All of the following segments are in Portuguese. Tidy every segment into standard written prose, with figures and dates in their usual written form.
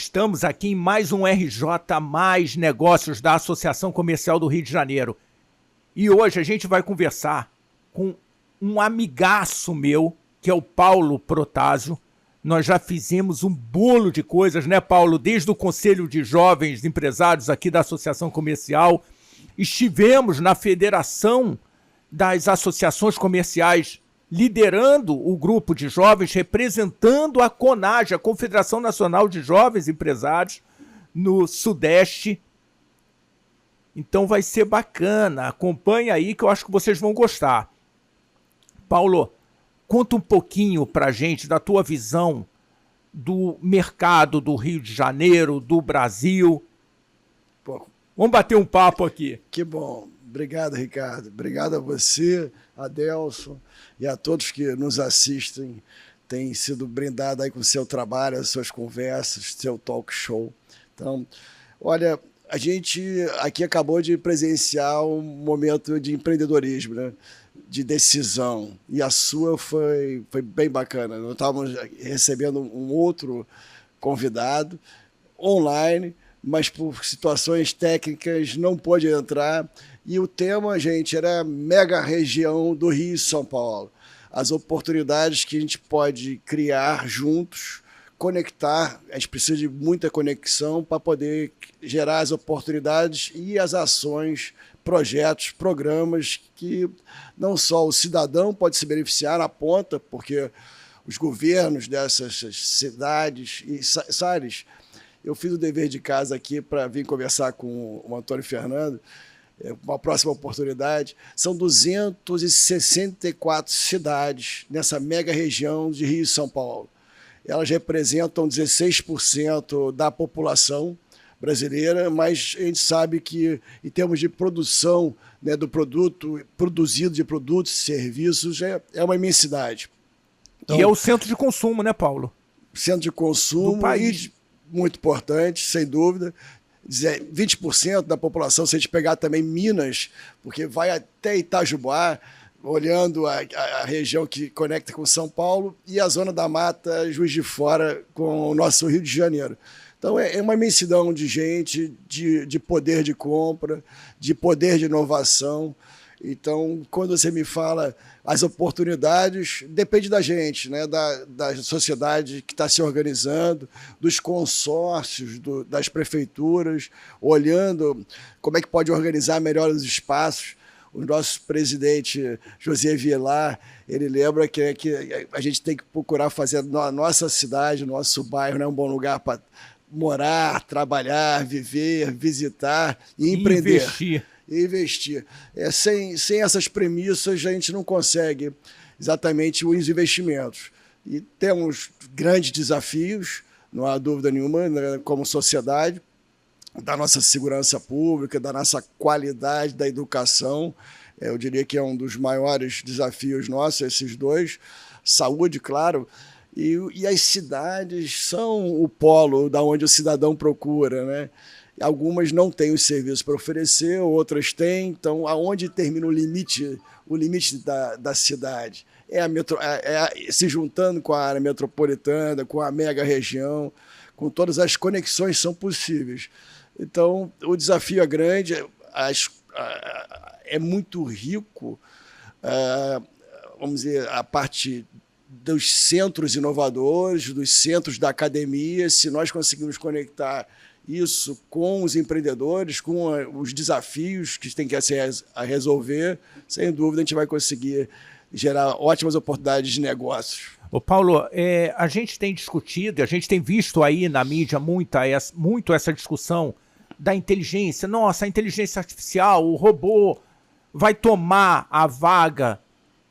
Estamos aqui em mais um RJ Mais Negócios da Associação Comercial do Rio de Janeiro. E hoje a gente vai conversar com um amigaço meu, que é o Paulo Protásio. Nós já fizemos um bolo de coisas, né, Paulo? Desde o Conselho de Jovens Empresários aqui da Associação Comercial. Estivemos na Federação das Associações Comerciais, liderando o grupo de jovens, representando a CONAGE, a Confederação Nacional de Jovens Empresários, no Sudeste. Então vai ser bacana. Acompanha aí que eu acho que vocês vão gostar. Paulo, conta um pouquinho pra gente da tua visão do mercado do Rio de Janeiro, do Brasil. Pô, vamos bater um papo aqui. Que bom. Obrigado, Ricardo. Obrigado a você, Adelson, e a todos que nos assistem. Tem sido brindado aí com o seu trabalho, as suas conversas, seu talk show. Então, olha, a gente aqui acabou de presenciar um momento de empreendedorismo, né? De decisão. E a sua foi bem bacana. Nós estávamos recebendo um outro convidado online, mas por situações técnicas não pôde entrar. E o tema, gente, era mega região do Rio e São Paulo. As oportunidades que a gente pode criar juntos, conectar. A gente precisa de muita conexão para poder gerar as oportunidades e as ações, projetos, programas que não só o cidadão pode se beneficiar na ponta, porque os governos dessas cidades e Salles, eu fiz o dever de casa aqui para vir conversar com o Antônio Fernando, uma próxima oportunidade. São 264 cidades nessa mega região de Rio e São Paulo. Elas representam 16% da população brasileira, mas a gente sabe que, em termos de produção, né, do produto, produzido de produtos e serviços, é uma imensidade. Então, e é o centro de consumo, né, Paulo? Centro de consumo do país. E muito importante, sem dúvida. 20% da população, se a gente pegar também Minas, porque vai até Itajubá, olhando a região que conecta com São Paulo, e a Zona da Mata, Juiz de Fora, com o nosso Rio de Janeiro. Então é uma imensidão de gente, de poder de compra, de poder de inovação. Então, quando você me fala as oportunidades, depende da gente, né? da sociedade que está se organizando, dos consórcios, das prefeituras, olhando como é que pode organizar melhor os espaços. O nosso presidente, José Vilar, ele lembra que a gente tem que procurar fazer a nossa cidade, nosso bairro, né, um bom lugar para morar, trabalhar, viver, visitar e empreender. Investir. Sem essas premissas, a gente não consegue exatamente os investimentos. E temos grandes desafios, não há dúvida nenhuma, né, como sociedade, da nossa segurança pública, da nossa qualidade da educação. Eu diria que é um dos maiores desafios nossos, esses dois. Saúde, claro. E as cidades são o polo da onde o cidadão procura, né? Algumas não têm os serviços para oferecer, outras têm. Então, aonde termina o limite da cidade? Se juntando com a área metropolitana, com a mega região, com todas as conexões que são possíveis. Então, o desafio é grande, é muito rico, vamos dizer, a parte dos centros inovadores, dos centros da academia. Se nós conseguimos conectar isso com os empreendedores, com os desafios que tem que a resolver, sem dúvida a gente vai conseguir gerar ótimas oportunidades de negócios. Ô Paulo, a gente tem discutido, a gente tem visto aí na mídia muito essa discussão da inteligência. Nossa, a inteligência artificial, o robô vai tomar a vaga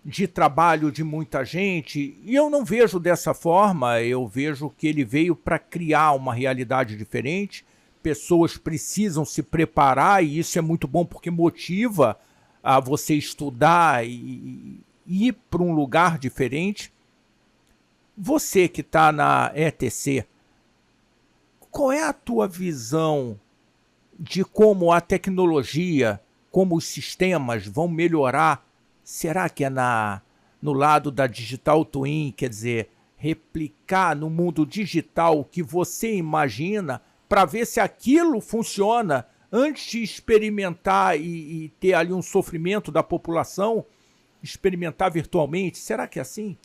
de trabalho de muita gente, e eu não vejo dessa forma. Eu vejo que ele veio para criar uma realidade diferente. Pessoas precisam se preparar, e isso é muito bom porque motiva a você estudar e ir para um lugar diferente. Você que está na ETC, qual é a tua visão de como a tecnologia, como os sistemas vão melhorar? Será que é no lado da Digital Twin, quer dizer, replicar no mundo digital o que você imagina para ver se aquilo funciona antes de experimentar e ter ali um sofrimento da população, experimentar virtualmente? Será que é assim?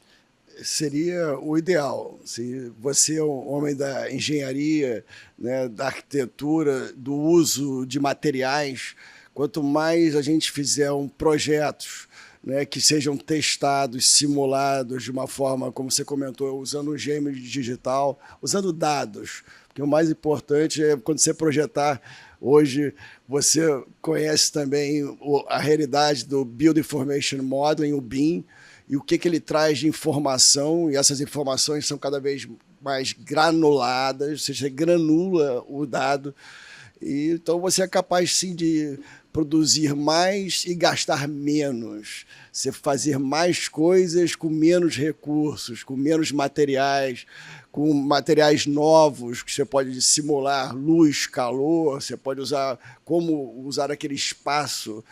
Seria o ideal. Se você é um homem da engenharia, né, da arquitetura, do uso de materiais, quanto mais a gente fizer projetos, né, que sejam testados, simulados de uma forma, como você comentou, usando o gêmeo digital, usando dados, porque o mais importante é quando você projetar. Hoje você conhece também a realidade do Build Information Modeling, o BIM, e o que ele traz de informação, e essas informações são cada vez mais granuladas, ou seja, granula o dado, e então você é capaz sim de produzir mais e gastar menos, você fazer mais coisas com menos recursos, com menos materiais, com materiais novos, que você pode simular luz, calor, você pode usar como usar aquele espaço,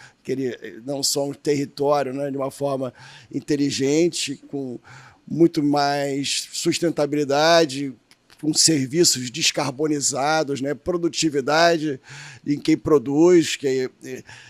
não só um território, né, de uma forma inteligente, com muito mais sustentabilidade, com serviços descarbonizados, né, produtividade em quem produz,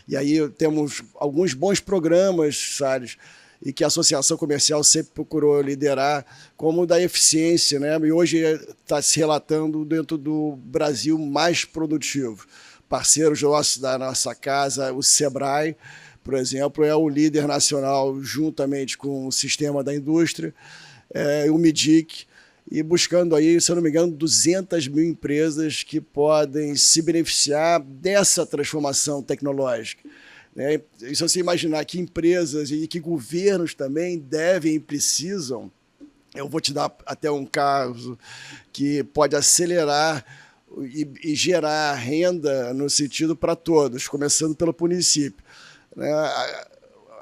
e aí temos alguns bons programas, Salles, e que a Associação Comercial sempre procurou liderar, como o da eficiência, né? E hoje está se relatando dentro do Brasil mais produtivo. Parceiros nossos da nossa casa, o Sebrae, por exemplo, é o líder nacional, juntamente com o Sistema da Indústria, o MIDIC, e buscando aí, se eu não me engano, 200 mil empresas que podem se beneficiar dessa transformação tecnológica. E se você imaginar que empresas e que governos também devem e precisam, eu vou te dar até um caso que pode acelerar e gerar renda no sentido para todos, começando pelo município.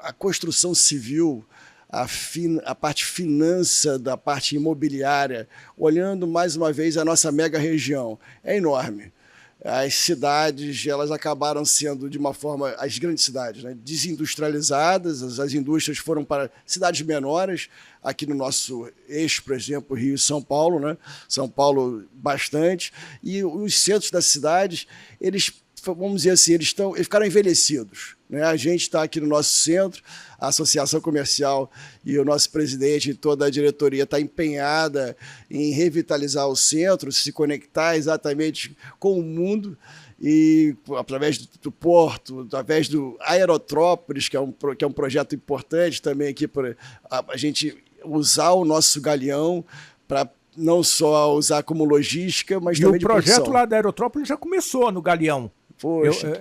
A construção civil, a parte finança da parte imobiliária, olhando mais uma vez a nossa mega região, é enorme. As cidades, elas acabaram sendo, de uma forma, as grandes cidades, né, desindustrializadas, as indústrias foram para cidades menores, aqui no nosso eixo, por exemplo, Rio e São Paulo, né? São Paulo bastante, e os centros das cidades, eles, vamos dizer assim, eles ficaram envelhecidos, né? A gente está aqui no nosso centro, a Associação Comercial e o nosso presidente e toda a diretoria está empenhada em revitalizar o centro, se conectar exatamente com o mundo, e através do porto, através do Aerotrópolis, que é um projeto importante também aqui para a gente usar o nosso galeão para não só usar como logística, mas também de produção. E o projeto lá da Aerotrópolis já começou no galeão.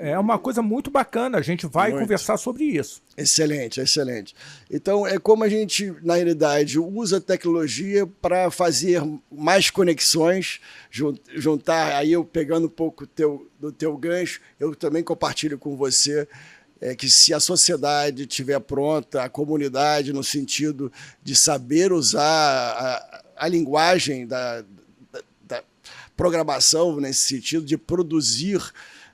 É uma coisa muito bacana, a gente vai conversar sobre isso. Excelente, excelente. Então, é como a gente, na realidade, usa a tecnologia para fazer mais conexões, juntar, aí eu pegando um pouco do teu gancho, eu também compartilho com você que se a sociedade estiver pronta, a comunidade, no sentido de saber usar a linguagem da programação, nesse sentido de produzir,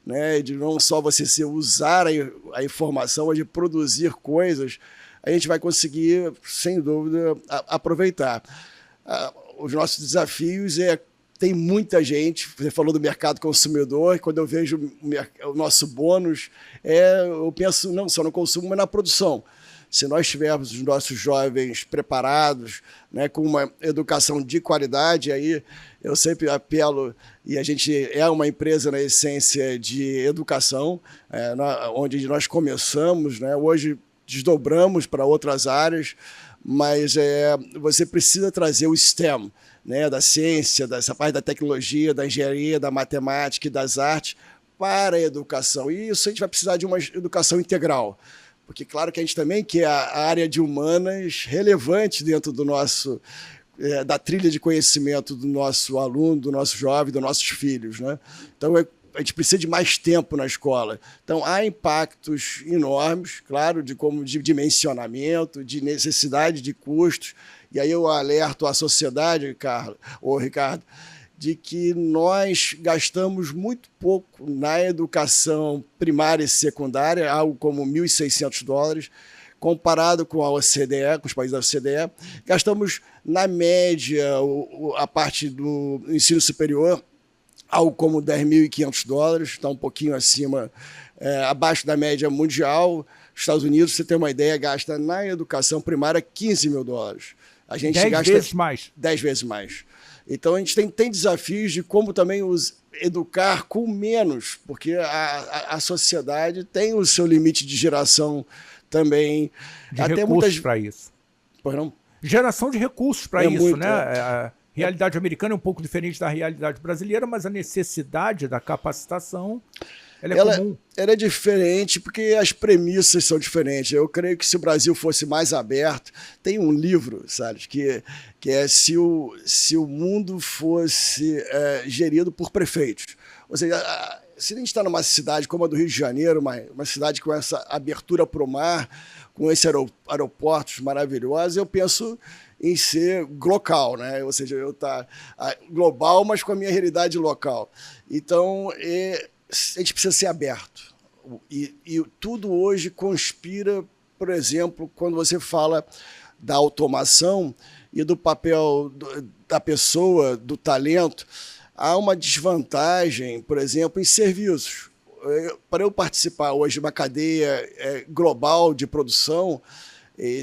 né, de não só você usar a informação, mas de produzir coisas, a gente vai conseguir, sem dúvida, aproveitar. Os nossos desafios tem muita gente, você falou do mercado consumidor, e quando eu vejo o nosso bônus, eu penso não só no consumo, mas na produção. Se nós tivermos os nossos jovens preparados, né, com uma educação de qualidade, aí eu sempre apelo, e a gente é uma empresa na essência de educação, onde nós começamos, né, hoje desdobramos para outras áreas, mas você precisa trazer o STEM, né, da ciência, dessa parte da tecnologia, da engenharia, da matemática e das artes para a educação. E isso a gente vai precisar de uma educação integral. Porque, claro, que a gente também quer a área de humanas relevante dentro do nosso, da trilha de conhecimento do nosso aluno, do nosso jovem, dos nossos filhos, né? Então, a gente precisa de mais tempo na escola. Então, há impactos enormes, claro, de dimensionamento, de necessidade de custos. E aí eu alerto a sociedade, Ricardo, de que nós gastamos muito pouco na educação primária e secundária, algo como $1.600, comparado com a OCDE, com os países da OCDE, gastamos, na média, a parte do ensino superior, algo como $10.500, está um pouquinho acima, abaixo da média mundial. Os Estados Unidos, pra você ter uma ideia, gasta na educação primária $15 mil. A gente 10 vezes mais. 10 vezes mais. Então, a gente tem desafios de como também educar com menos, porque a sociedade tem o seu limite de geração também. De recursos para isso. Pois não? Geração de recursos para isso, muito, né? A realidade americana é um pouco diferente da realidade brasileira, mas a necessidade da capacitação ela é comum. Ela é diferente porque as premissas são diferentes. Eu creio que se o Brasil fosse mais aberto, tem um livro, sabe, que é se o mundo fosse gerido por prefeitos. Ou seja, se a gente está numa cidade como a do Rio de Janeiro, uma cidade com essa abertura para o mar, com esses aeroportos maravilhosos, eu penso em ser local, né? Ou seja, eu estar global, mas com a minha realidade local. Então, a gente precisa ser aberto. E tudo hoje conspira, por exemplo, quando você fala da automação e do papel da pessoa, do talento, há uma desvantagem, por exemplo, em serviços. Para eu participar hoje de uma cadeia global de produção,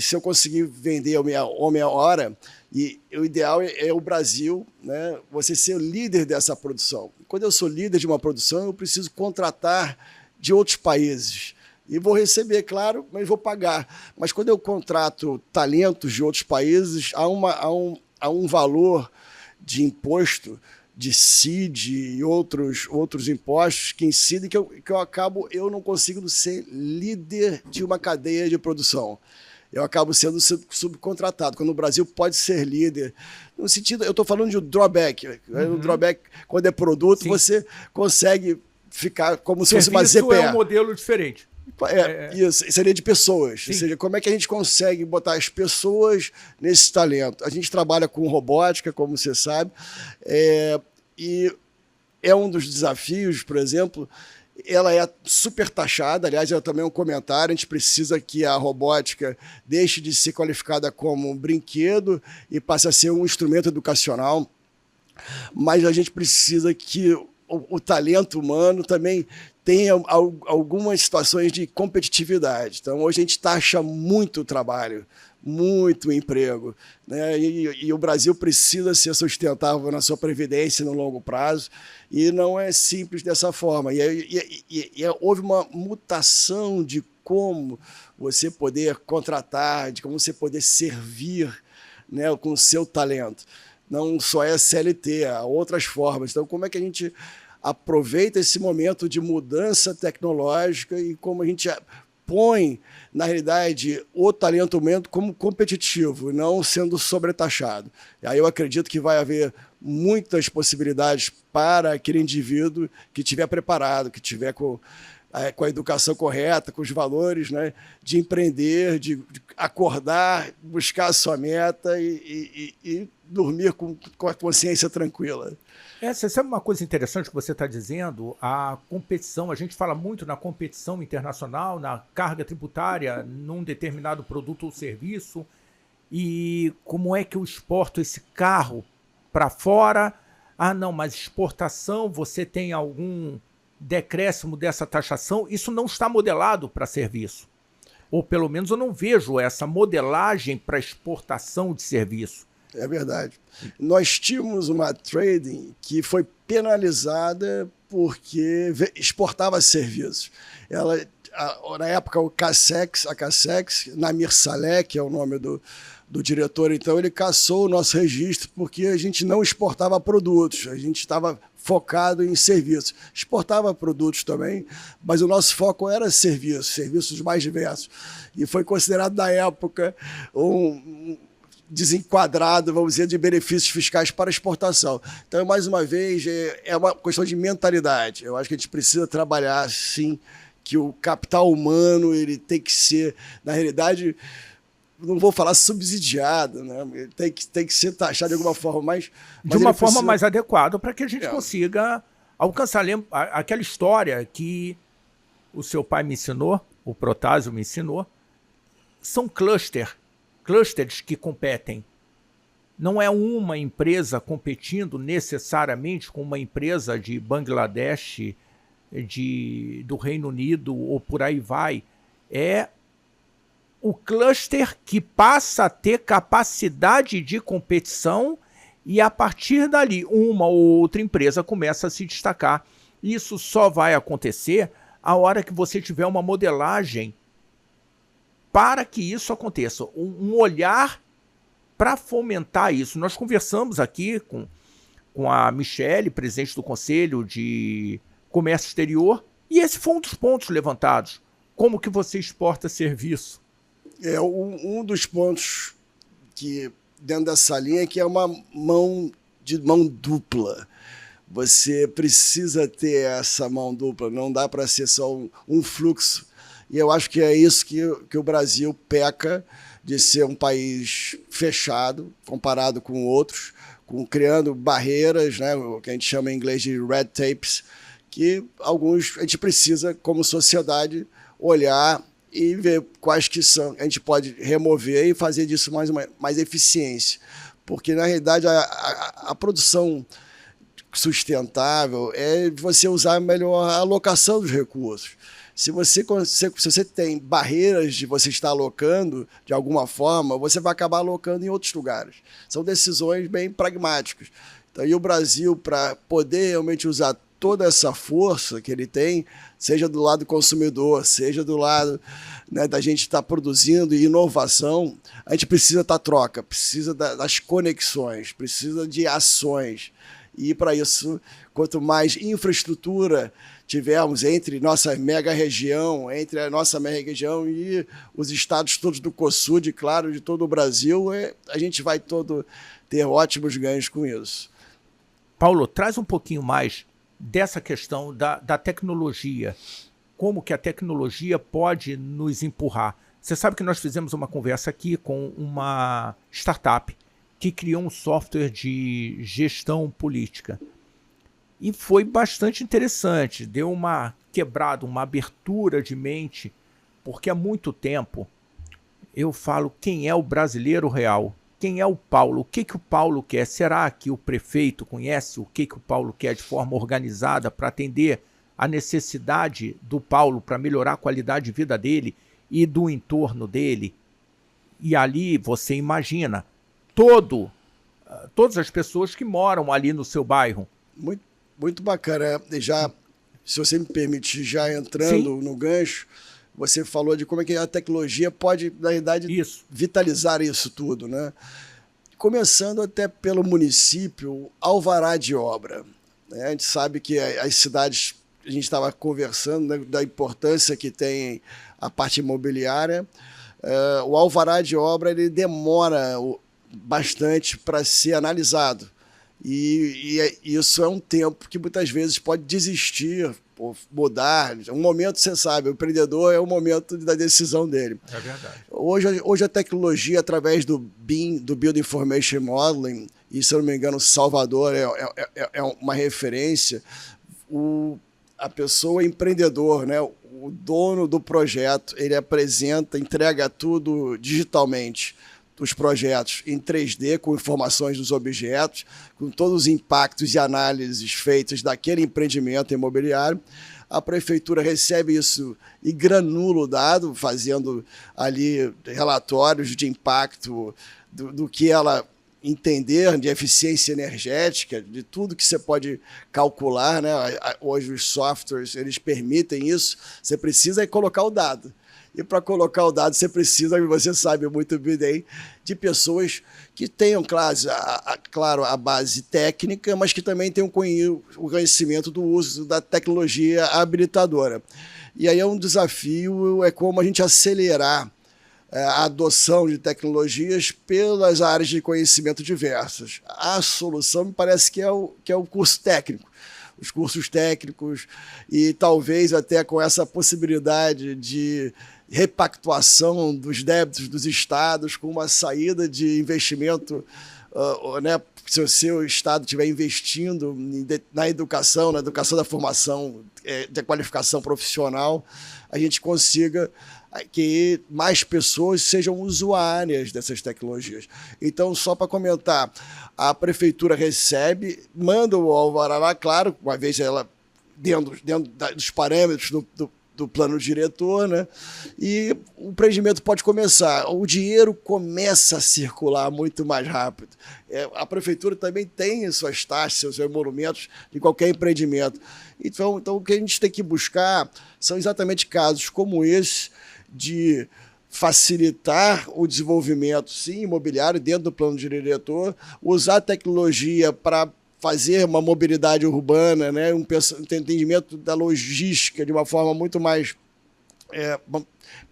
se eu conseguir vender a meia hora, e o ideal é o Brasil, né, você ser o líder dessa produção. Quando eu sou líder de uma produção, eu preciso contratar de outros países. E vou receber, claro, mas vou pagar. Mas quando eu contrato talentos de outros países, há um valor de imposto, de CID e outros impostos que incidem que eu não consigo ser líder de uma cadeia de produção. Eu acabo sendo subcontratado, quando o Brasil pode ser líder. No sentido, eu estou falando de um drawback. O drawback, quando é produto, sim, você consegue ficar como se fosse uma ZPE. Isso é um modelo diferente. Isso, seria de pessoas. Sim. Ou seja, como é que a gente consegue botar as pessoas nesse talento? A gente trabalha com robótica, como você sabe, e é um dos desafios, por exemplo. Ela é super taxada, aliás, ela também é um comentário, a gente precisa que a robótica deixe de ser qualificada como um brinquedo e passe a ser um instrumento educacional, mas a gente precisa que o talento humano também tenha algumas situações de competitividade. Então, hoje a gente taxa muito o trabalho, muito emprego, né? E o Brasil precisa ser sustentável na sua previdência no longo prazo, e não é simples dessa forma. Houve uma mutação de como você poder contratar, de como você poder servir, né, com o seu talento. Não só é CLT, há outras formas. Então, como é que a gente aproveita esse momento de mudança tecnológica e como a gente põe, na realidade, o talento humano como competitivo, não sendo sobretaxado. E aí eu acredito que vai haver muitas possibilidades para aquele indivíduo que estiver preparado, que estiver com a educação correta, com os valores, né, de empreender, de acordar, buscar a sua meta e dormir com a consciência tranquila. Você sabe uma coisa interessante que você está dizendo? A competição, a gente fala muito na competição internacional, na carga tributária num determinado produto ou serviço, e como é que eu exporto esse carro para fora? Ah, não, mas exportação, você tem algum decréscimo dessa taxação? Isso não está modelado para serviço. Ou pelo menos eu não vejo essa modelagem para exportação de serviço. É verdade. Nós tínhamos uma trading que foi penalizada porque exportava serviços. Na época, a Cassex, Namir Saleh, que é o nome do diretor, então, ele cassou o nosso registro porque a gente não exportava produtos, a gente estava focado em serviços. Exportava produtos também, mas o nosso foco era serviços mais diversos. E foi considerado, na época, desenquadrado, vamos dizer, de benefícios fiscais para exportação. Então, mais uma vez, é uma questão de mentalidade. Eu acho que a gente precisa trabalhar, sim, que o capital humano ele tem que ser, na realidade, não vou falar subsidiado, né? Tem que ser taxado de alguma forma, mas de uma forma mais adequada para que a gente consiga alcançar aquela história que o seu pai me ensinou, o Protásio me ensinou, são clusters que competem. Não é uma empresa competindo necessariamente com uma empresa de Bangladesh, do Reino Unido ou por aí vai. É o cluster que passa a ter capacidade de competição e a partir dali uma ou outra empresa começa a se destacar. Isso só vai acontecer a hora que você tiver uma modelagem para que isso aconteça, um olhar para fomentar isso. Nós conversamos aqui com a Michele, presidente do Conselho de Comércio Exterior, e esse foi um dos pontos levantados. Como que você exporta serviço? Um dos pontos que dentro dessa linha é que é uma mão dupla. Você precisa ter essa mão dupla, não dá para ser só um fluxo. E eu acho que é isso que o Brasil peca, de ser um país fechado, comparado com outros, criando barreiras, né, o que a gente chama em inglês de red tapes, que alguns a gente precisa, como sociedade, olhar e ver quais que são, a gente pode remover e fazer disso mais eficiência. Porque, na realidade, a produção sustentável é você usar melhor a alocação dos recursos. Se você tem barreiras de você estar alocando de alguma forma, você vai acabar alocando em outros lugares. São decisões bem pragmáticas. Então, e o Brasil, para poder realmente usar toda essa força que ele tem, seja do lado do consumidor, seja do lado, né, da gente estar produzindo inovação, a gente precisa da troca, precisa das conexões, precisa de ações. E para isso, quanto mais infraestrutura tivermos entre nossa mega-região, entre a nossa mega-região e os estados todos do COSUD, claro, de todo o Brasil, a gente vai ter ótimos ganhos com isso. Paulo, traz um pouquinho mais dessa questão da tecnologia. Como que a tecnologia pode nos empurrar? Você sabe que nós fizemos uma conversa aqui com uma startup que criou um software de gestão política. E foi bastante interessante, deu uma quebrada, uma abertura de mente, porque há muito tempo eu falo quem é o brasileiro real, quem é o Paulo, o que o Paulo quer, será que o prefeito conhece o que o Paulo quer de forma organizada para atender a necessidade do Paulo, para melhorar a qualidade de vida dele e do entorno dele? E ali você imagina todas as pessoas que moram ali no seu bairro. Muito bacana. Já, se você me permite, já entrando no gancho, você falou de como é que a tecnologia pode, na verdade, vitalizar isso tudo, né? Começando até pelo município, alvará de obra. Né? A gente sabe que as cidades, a gente estava conversando, né, da importância que tem a parte imobiliária. O alvará de obra ele demora bastante para ser analisado. E isso é um tempo que muitas vezes pode desistir, ou mudar. Um momento, você sabe, o empreendedor é o momento da decisão dele. É verdade. Hoje a tecnologia, através do BIM, do Build Information Modeling, e se eu não me engano, Salvador é uma referência, a pessoa empreendedor, né, o dono do projeto, ele apresenta, entrega tudo digitalmente, os projetos em 3D, com informações dos objetos, com todos os impactos e análises feitas daquele empreendimento imobiliário. A prefeitura recebe isso e granula o dado, fazendo ali relatórios de impacto do que ela entender, de eficiência energética, de tudo que você pode calcular, né? Hoje os softwares eles permitem isso, você precisa colocar o dado. E para colocar o dado, você precisa, você sabe muito bem, de pessoas que tenham, claro, a base técnica, mas que também tenham o conhecimento do uso da tecnologia habilitadora. E aí é um desafio, como a gente acelerar a adoção de tecnologias pelas áreas de conhecimento diversas. A solução me parece que é o curso técnico. Os cursos técnicos e talvez até com essa possibilidade de repactuação dos débitos dos estados com uma saída de investimento né, se o seu estado estiver investindo na educação da formação, da qualificação profissional, a gente consiga que mais pessoas sejam usuárias dessas tecnologias. Então, só para comentar, a prefeitura recebe, manda o alvará lá, claro, uma vez ela dentro dos parâmetros do plano diretor, né? E o empreendimento pode começar. O dinheiro começa a circular muito mais rápido. A prefeitura também tem suas taxas, seus emolumentos de qualquer empreendimento. Então, o que a gente tem que buscar são exatamente casos como esse de facilitar o desenvolvimento, sim, imobiliário dentro do plano diretor, usar a tecnologia para fazer uma mobilidade urbana, né, um entendimento da logística de uma forma muito mais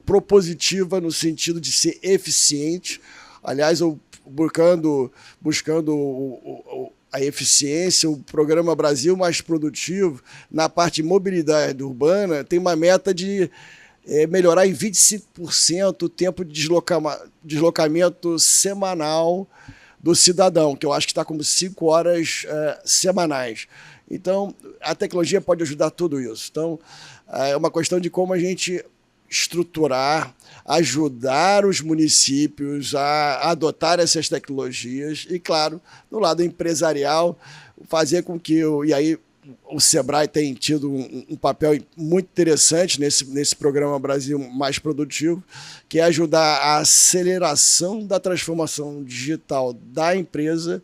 propositiva no sentido de ser eficiente. Aliás, buscando a eficiência, o Programa Brasil Mais Produtivo, na parte de mobilidade urbana, tem uma meta de melhorar em 25% o tempo de deslocamento semanal do cidadão, que eu acho que está como 5 horas semanais. Então, a tecnologia pode ajudar tudo isso. Então, é uma questão de como a gente estruturar, ajudar os municípios a adotar essas tecnologias e, claro, no lado empresarial, fazer com que... E aí, o Sebrae tem tido um papel muito interessante nesse programa Brasil Mais Produtivo, que é ajudar a aceleração da transformação digital da empresa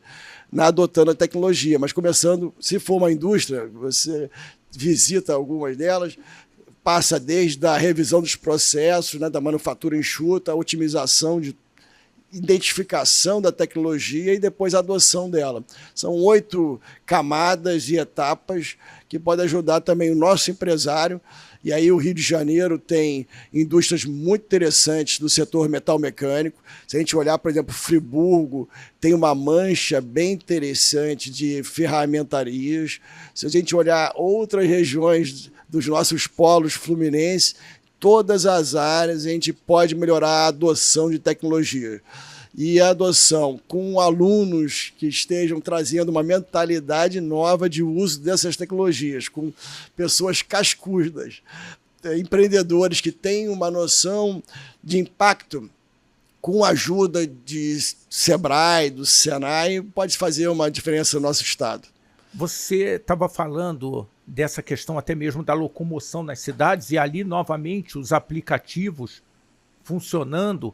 adotando a tecnologia. Mas começando, se for uma indústria, você visita algumas delas, passa desde a revisão dos processos, né, da manufatura enxuta, a otimização de identificação da tecnologia e depois a adoção dela. São 8 camadas e etapas que podem ajudar também o nosso empresário. E aí o Rio de Janeiro tem indústrias muito interessantes do setor metal mecânico. Se a gente olhar, por exemplo, Friburgo, tem uma mancha bem interessante de ferramentarias. Se a gente olhar outras regiões dos nossos polos fluminenses, todas as áreas a gente pode melhorar a adoção de tecnologia. E a adoção com alunos que estejam trazendo uma mentalidade nova de uso dessas tecnologias, com pessoas cascudas, empreendedores que têm uma noção de impacto, com a ajuda de Sebrae, do Senai, pode fazer uma diferença no nosso estado. Você estava falando dessa questão até mesmo da locomoção nas cidades, e ali, novamente, os aplicativos funcionando.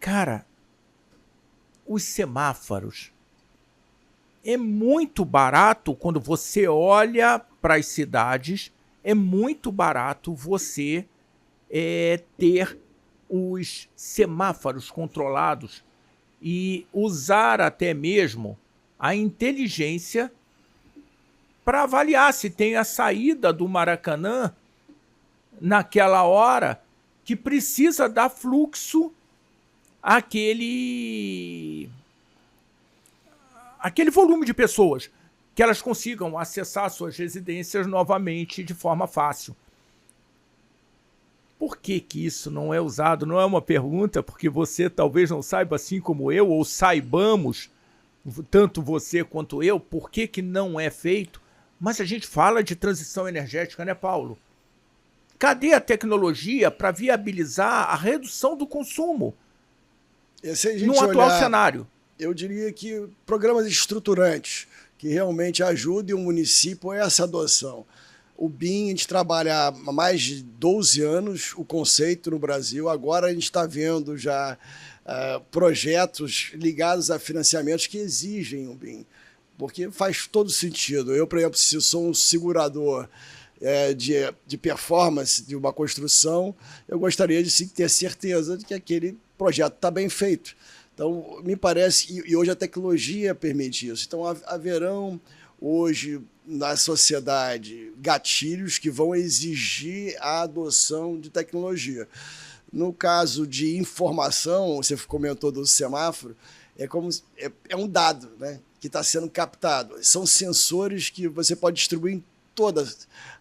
Cara, os semáforos. É muito barato quando você olha para as cidades, é muito barato você ter os semáforos controlados e usar até mesmo a inteligência para avaliar se tem a saída do Maracanã naquela hora que precisa dar fluxo àquele volume de pessoas, que elas consigam acessar suas residências novamente de forma fácil. Por que isso não é usado? Não é uma pergunta, porque você talvez não saiba, assim como eu, ou saibamos, tanto você quanto eu, por que não é feito. Mas a gente fala de transição energética, né, Paulo? Cadê a tecnologia para viabilizar a redução do consumo no atual cenário? Eu diria que programas estruturantes que realmente ajudem o município a essa adoção. O BIM, a gente trabalha há mais de 12 anos o conceito no Brasil. Agora a gente está vendo já projetos ligados a financiamentos que exigem o BIM, porque faz todo sentido. Eu, por exemplo, se eu sou um segurador de performance de uma construção, eu gostaria de sim, ter certeza de que aquele projeto está bem feito. Então, me parece, e hoje a tecnologia permite isso. Então, haverão hoje na sociedade gatilhos que vão exigir a adoção de tecnologia. No caso de informação, você comentou do semáforo, é um dado, né, que está sendo captado. São sensores que você pode distribuir em toda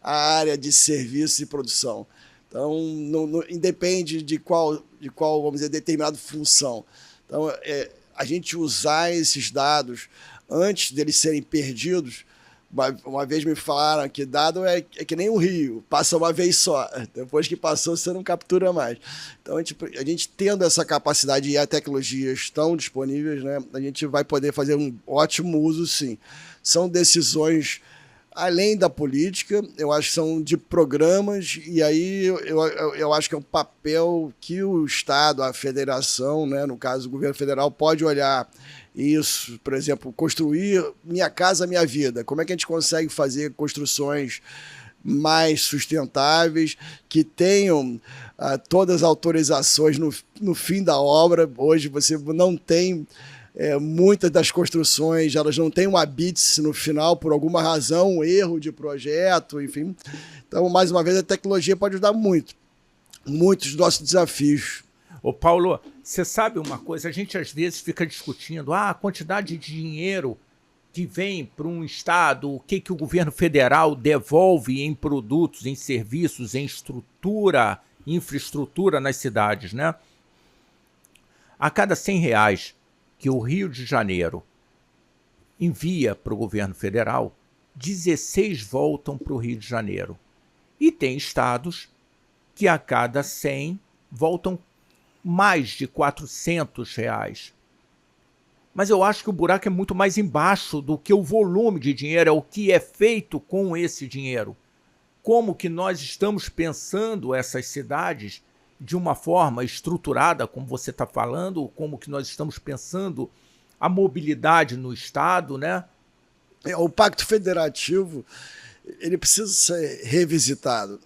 a área de serviço e produção. Então, não independe de qual, vamos dizer, determinada função. Então, a gente usar esses dados antes deles serem perdidos. Uma vez me falaram que dado é que nem um rio, passa uma vez só. Depois que passou, você não captura mais. Então, a gente tendo essa capacidade e as tecnologias estão disponíveis, né, a gente vai poder fazer um ótimo uso, sim. São decisões além da política, eu acho que são de programas, e aí eu acho que é um papel que o Estado, a federação, né, no caso o governo federal, pode olhar isso, por exemplo, construir Minha Casa Minha Vida. Como é que a gente consegue fazer construções mais sustentáveis, que tenham todas as autorizações no fim da obra? Hoje você não tem... muitas das construções, elas não têm um habite no final por alguma razão, um erro de projeto, enfim. Então, mais uma vez, a tecnologia pode ajudar muitos dos nossos desafios. Ô Paulo, você sabe uma coisa, a gente às vezes fica discutindo a quantidade de dinheiro que vem para um estado, o que o governo federal devolve em produtos, em serviços, em estrutura, infraestrutura nas cidades, né? A cada R$100 que o Rio de Janeiro envia para o governo federal, 16 voltam para o Rio de Janeiro. E tem estados que a cada 100 voltam mais de R$400. Mas eu acho que o buraco é muito mais embaixo do que o volume de dinheiro, é o que é feito com esse dinheiro. Como que nós estamos pensando essas cidades de uma forma estruturada, como você está falando, como que nós estamos pensando a mobilidade no Estado, né? O Pacto Federativo, ele precisa ser revisitado.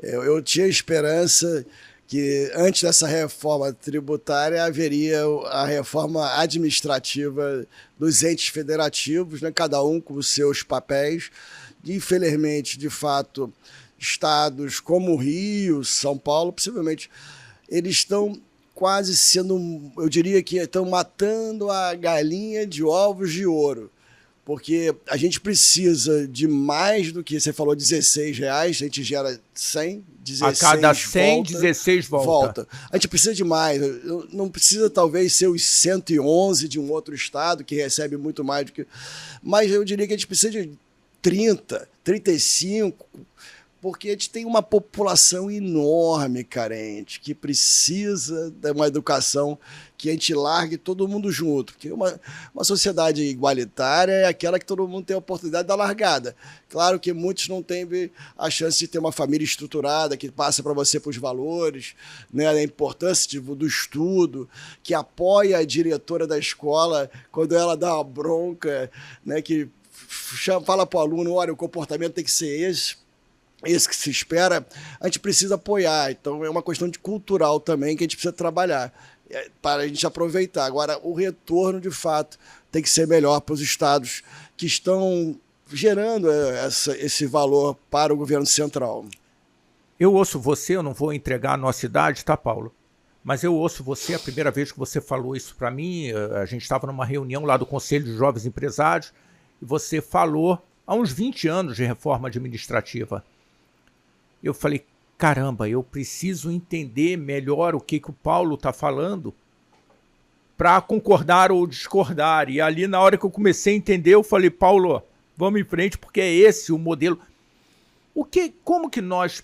Eu tinha esperança que antes dessa reforma tributária haveria a reforma administrativa dos entes federativos, né? Cada um com os seus papéis. Infelizmente, de fato, estados como o Rio, São Paulo, possivelmente, eles estão quase sendo, eu diria que estão matando a galinha de ovos de ouro, porque a gente precisa de mais do que, você falou, R$16, a gente gera 100, 16 a cada 100, 16 volta. A gente precisa de mais, não precisa talvez ser os 111 de um outro estado que recebe muito mais do que, mas eu diria que a gente precisa de 30, 35, porque a gente tem uma população enorme, carente, que precisa de uma educação que a gente largue todo mundo junto. Porque uma sociedade igualitária é aquela que todo mundo tem a oportunidade da largada. Claro que muitos não têm a chance de ter uma família estruturada, que passa para você por os valores, né, a importância do estudo, que apoia a diretora da escola quando ela dá uma bronca, né, que fala para o aluno, olha, o comportamento tem que ser esse que se espera, a gente precisa apoiar. Então é uma questão de cultural também que a gente precisa trabalhar para a gente aproveitar. Agora, o retorno, de fato, tem que ser melhor para os estados que estão gerando esse valor para o governo central. Eu ouço você, eu não vou entregar a nossa idade, tá, Paulo? Mas eu ouço você, a primeira vez que você falou isso para mim, a gente estava numa reunião lá do Conselho de Jovens Empresários, e você falou há uns 20 anos de reforma administrativa. Eu falei, caramba, eu preciso entender melhor o que o Paulo está falando para concordar ou discordar. E ali, na hora que eu comecei a entender, eu falei, Paulo, vamos em frente, porque é esse o modelo. Como que nós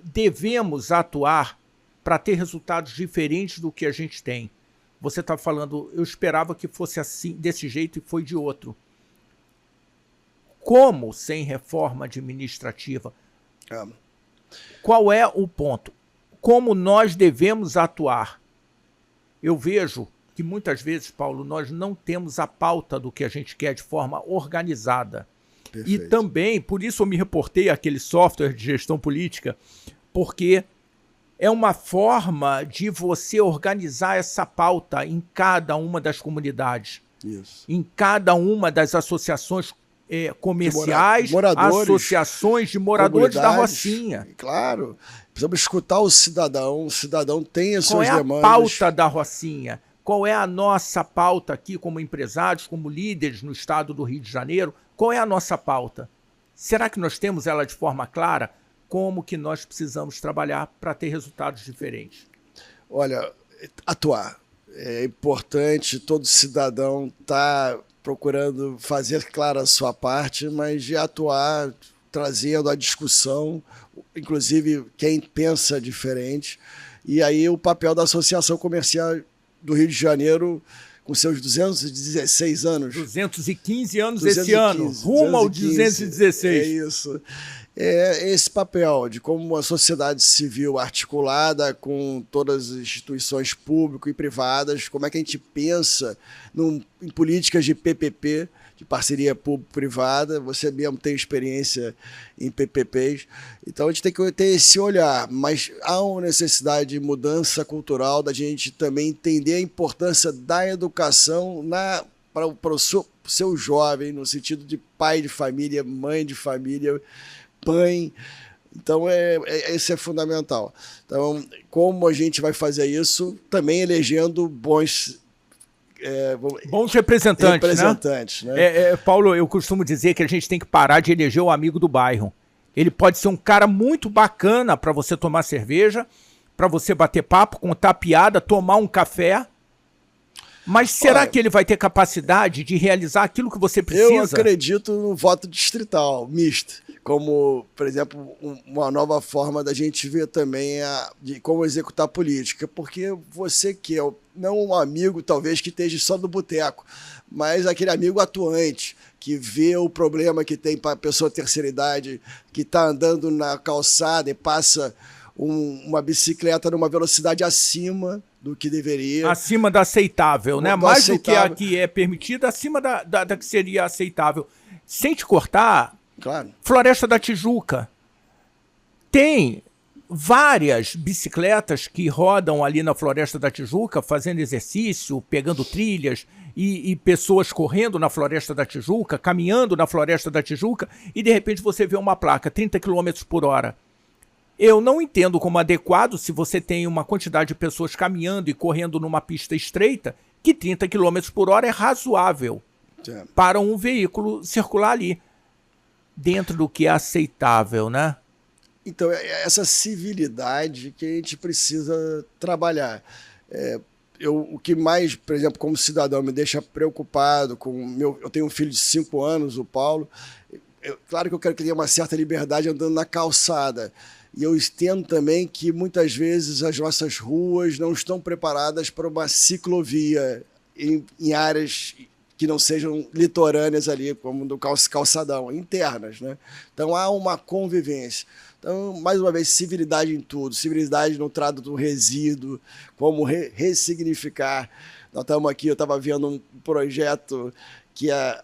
devemos atuar para ter resultados diferentes do que a gente tem? Você está falando, eu esperava que fosse assim, desse jeito, e foi de outro. Como sem reforma administrativa? Qual é o ponto? Como nós devemos atuar? Eu vejo que muitas vezes, Paulo, nós não temos a pauta do que a gente quer de forma organizada. Perfeito. E também, por isso eu me reportei àquele software de gestão política, porque é uma forma de você organizar essa pauta em cada uma das comunidades, isso, em cada uma das associações comerciais, associações de moradores da Rocinha. Claro, precisamos escutar o cidadão tem as suas demandas. Qual é a pauta da Rocinha? Qual é a nossa pauta aqui como empresários, como líderes no estado do Rio de Janeiro? Qual é a nossa pauta? Será que nós temos ela de forma clara? Como que nós precisamos trabalhar para ter resultados diferentes? Olha, atuar. É importante todo cidadão estar procurando fazer clara a sua parte, mas de atuar trazendo a discussão, inclusive quem pensa diferente. E aí o papel da Associação Comercial do Rio de Janeiro, com seus 216 anos. 215 anos esse ano, rumo ao 216. É isso. É esse papel de como a sociedade civil articulada com todas as instituições públicas e privadas, como é que a gente pensa em políticas de PPP, de parceria público-privada. Você mesmo tem experiência em PPPs. Então a gente tem que ter esse olhar, mas há uma necessidade de mudança cultural, da gente também entender a importância da educação para o seu jovem, no sentido de pai de família, mãe de família, mãe. Então, isso é fundamental. Então, como a gente vai fazer isso? Também elegendo bons representantes, né? Paulo, eu costumo dizer que a gente tem que parar de eleger o amigo do bairro. Ele pode ser um cara muito bacana para você tomar cerveja, para você bater papo, contar piada, tomar um café. Mas será que ele vai ter capacidade de realizar aquilo que você precisa? Eu acredito no voto distrital, misto, como, por exemplo, uma nova forma da gente ver também de como executar política, porque você que é não um amigo, talvez, que esteja só no boteco, mas aquele amigo atuante, que vê o problema que tem para a pessoa terceira idade, que está andando na calçada e passa uma bicicleta numa velocidade acima do que deveria. Acima da aceitável, né? Mais do que a que é permitida, acima da que seria aceitável. Sem te cortar, claro. Floresta da Tijuca tem várias bicicletas que rodam ali na Floresta da Tijuca, fazendo exercício, pegando trilhas, e pessoas correndo na Floresta da Tijuca, caminhando na Floresta da Tijuca, e de repente você vê uma placa, 30 km por hora. Eu não entendo como adequado, se você tem uma quantidade de pessoas caminhando e correndo numa pista estreita, que 30 km por hora é razoável para um veículo circular ali, dentro do que é aceitável, né? Então, é essa civilidade que a gente precisa trabalhar. O que mais, por exemplo, como cidadão, me deixa preocupado eu tenho um filho de 5 anos, o Paulo. Claro que eu quero que ele tenha uma certa liberdade andando na calçada. E eu entendo também que muitas vezes as nossas ruas não estão preparadas para uma ciclovia em áreas que não sejam litorâneas ali, como do calçadão, internas, né? Então há uma convivência. Então, mais uma vez, civilidade em tudo, civilidade no trato do resíduo, como ressignificar. Nós estamos aqui, eu estava vendo um projeto que é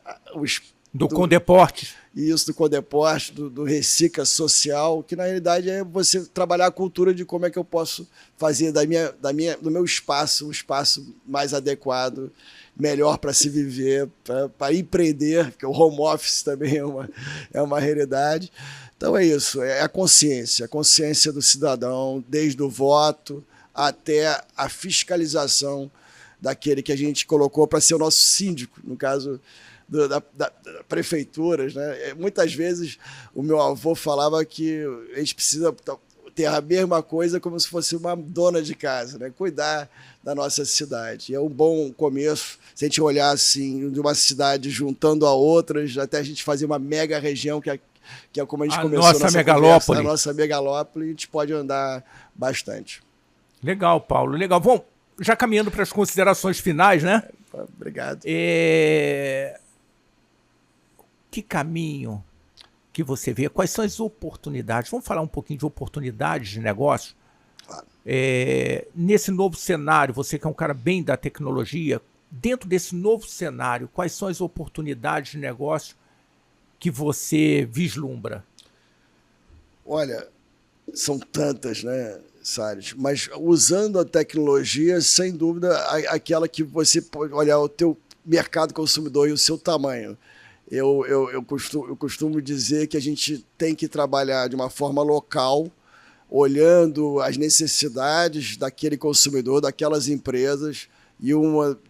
do Condeportes. Isso, do Condeportes, do Recicla Social, que na realidade é você trabalhar a cultura de como é que eu posso fazer do meu espaço um espaço mais adequado, melhor para se viver, para empreender, porque o home office também é uma realidade. Então é isso, é a consciência do cidadão, desde o voto até a fiscalização daquele que a gente colocou para ser o nosso síndico, no caso da prefeituras, né? Muitas vezes o meu avô falava que a gente precisa ter a mesma coisa como se fosse uma dona de casa, né? Cuidar da nossa cidade. E é um bom começo, se a gente olhar assim, de uma cidade juntando a outras, até a gente fazer uma mega região, que é como a gente começou nossa megalópole. A nossa megalópole, a gente pode andar bastante. Legal, Paulo, legal. Bom, já caminhando para as considerações finais, né? Obrigado. Que caminho que você vê? Quais são as oportunidades? Vamos falar um pouquinho de oportunidades de negócio? Claro. Nesse novo cenário, você que é um cara bem da tecnologia, dentro desse novo cenário, quais são as oportunidades de negócio que você vislumbra? Olha, são tantas, né, Salles? Mas usando a tecnologia, sem dúvida, aquela que você pode olhar o teu mercado consumidor e o seu tamanho. Eu costumo dizer que a gente tem que trabalhar de uma forma local, olhando as necessidades daquele consumidor, daquelas empresas, E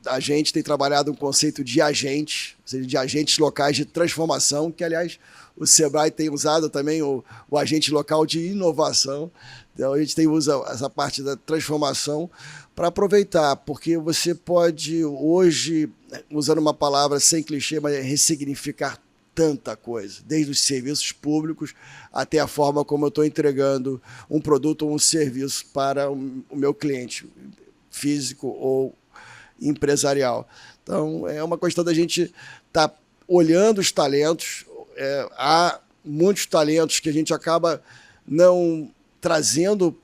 a gente tem trabalhado um conceito de agentes, ou seja, de agentes locais de transformação, que, aliás, o Sebrae tem usado também o agente local de inovação. Então, a gente usa essa parte da transformação para aproveitar, porque você pode hoje, usando uma palavra sem clichê, mas ressignificar tanta coisa, desde os serviços públicos até a forma como eu estou entregando um produto ou um serviço para o meu cliente, físico ou empresarial. Então, é uma questão da gente estar olhando os talentos. Há muitos talentos que a gente acaba não trazendo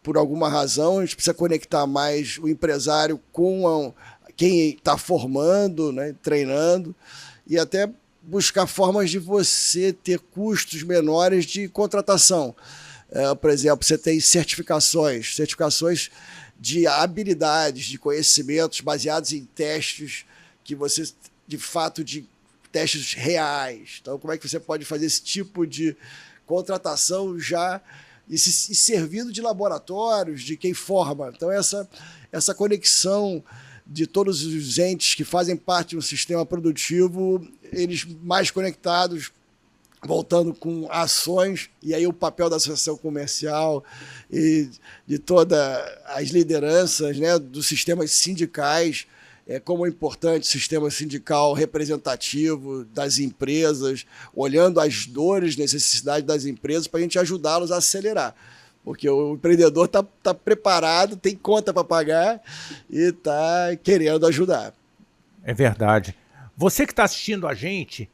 por alguma razão. A gente precisa conectar mais o empresário com quem está formando, né, treinando, e até buscar formas de você ter custos menores de contratação. Por exemplo, você tem certificações de habilidades, de conhecimentos baseados em testes que você, de fato, de testes reais. Então, como é que você pode fazer esse tipo de contratação já e servindo de laboratórios, de quem forma? Então, essa conexão de todos os entes que fazem parte de um sistema produtivo, eles mais conectados, voltando com ações, e aí o papel da associação comercial e de todas as lideranças, né, dos sistemas sindicais, como é importante o sistema sindical representativo das empresas, olhando as dores, necessidades das empresas para a gente ajudá-los a acelerar. Porque o empreendedor está preparado, tem conta para pagar e está querendo ajudar. É verdade. Você que está assistindo a gente,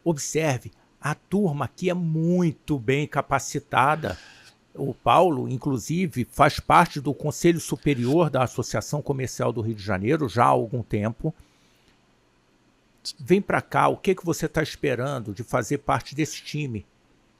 observe, a turma aqui é muito bem capacitada. O Paulo, inclusive, faz parte do Conselho Superior da Associação Comercial do Rio de Janeiro já há algum tempo. Vem para cá, o que você está esperando de fazer parte desse time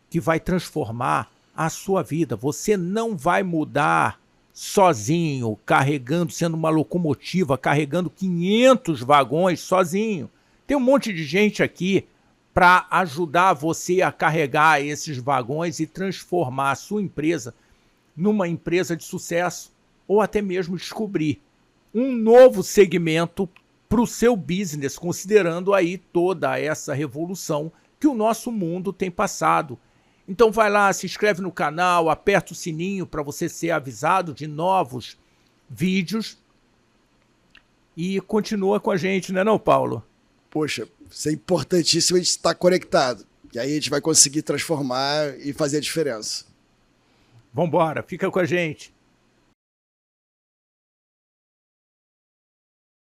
que vai transformar a sua vida? Você não vai mudar sozinho, carregando, sendo uma locomotiva, carregando 500 vagões sozinho. Tem um monte de gente aqui para ajudar você a carregar esses vagões e transformar a sua empresa numa empresa de sucesso, ou até mesmo descobrir um novo segmento para o seu business, considerando aí toda essa revolução que o nosso mundo tem passado. Então vai lá, se inscreve no canal, aperta o sininho para você ser avisado de novos vídeos e continua com a gente, não é não, Paulo? Poxa, isso é importantíssimo, a gente estar conectado. E aí a gente vai conseguir transformar e fazer a diferença. Vambora, fica com a gente.